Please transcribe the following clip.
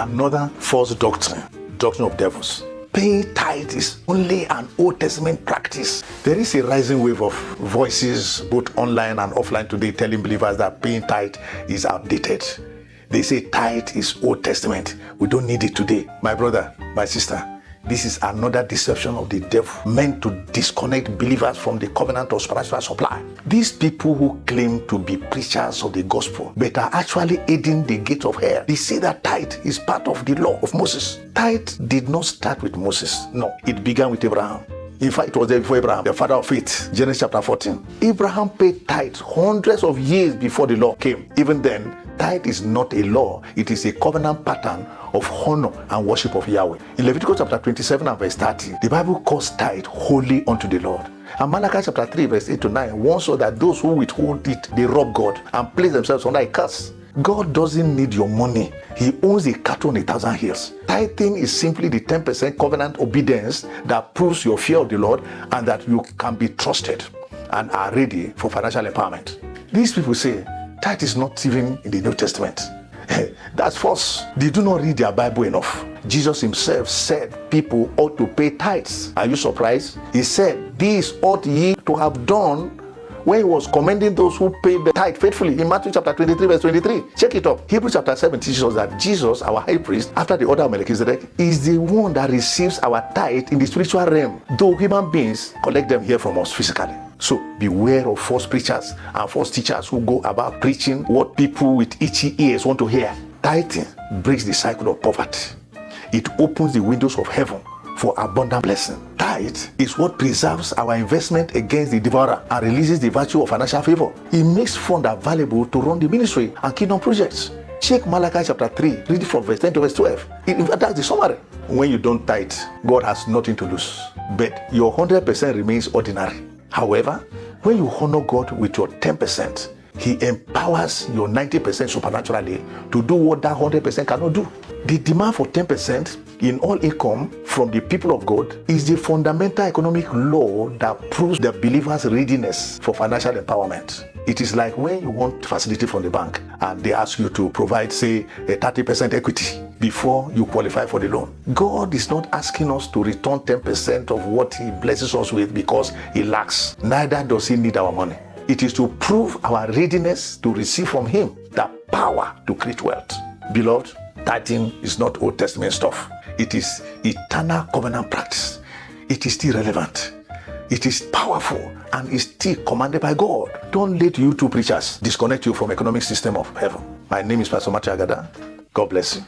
another false doctrine of devils. Paying tithe is only an Old Testament practice. There is a rising wave of voices, both online and offline today, telling believers that paying tithe is outdated. They say tithe is Old Testament. We don't need it today. My brother, my sister, this is another deception of the devil meant to disconnect believers from the covenant of spiritual supply. These people who claim to be preachers of the gospel but are actually aiding the gate of hell. They say that tithe is part of the law of Moses. Tithe did not start with Moses. No, it began with Abraham. In fact, it was there before Abraham, the father of faith. Genesis chapter 14. Abraham paid tithe hundreds of years before the law came. Even then, tithe is not a law. It is a covenant pattern of honor and worship of Yahweh. In Leviticus chapter 27 and verse 30, the Bible calls tithe holy unto the Lord. And Malachi chapter 3 verse 8 to 9 warns us that those who withhold it, they rob God and place themselves under a curse. God doesn't need your money. He owns a cattle on 1,000 hills. Tithing is simply the 10% covenant obedience that proves your fear of the Lord and that you can be trusted and are ready for financial empowerment. These people say tithe is not even in the New Testament. That's false. They do not read their Bible enough. Jesus himself said people ought to pay tithes. Are you surprised? He said, "This ought ye to have done," when he was commending those who paid the tithe faithfully in Matthew chapter 23 verse 23. Check it up. Hebrews chapter 7 teaches us that Jesus, our high priest, after the order of Melchizedek, is the one that receives our tithe in the spiritual realm, though human beings collect them here from us physically. So beware of false preachers and false teachers who go about preaching what people with itchy ears want to hear. Tithing breaks the cycle of poverty. It opens the windows of heaven for abundant blessing. Tithe is what preserves our investment against the devourer and releases the virtue of financial favor. It makes funds available to run the ministry and kingdom projects. Check Malachi chapter 3, read it from verse 10 to verse 12. That's the summary. When you don't tithe, God has nothing to lose, but your 100% remains ordinary. However, when you honor God with your 10%, He empowers your 90% supernaturally to do what that 100% cannot do. The demand for 10% in all income from the people of God is the fundamental economic law that proves the believer's readiness for financial empowerment. It is like when you want facility from the bank and they ask you to provide, say, a 30% equity before you qualify for the loan. God is not asking us to return 10% of what He blesses us with because He lacks. Neither does He need our money. It is to prove our readiness to receive from Him the power to create wealth. Beloved, tithing is not Old Testament stuff. It is eternal covenant practice. It is still relevant. It is powerful and is still commanded by God. Don't let you two preachers disconnect you from economic system of heaven. My name is Pastor Matthew Agada. God bless you.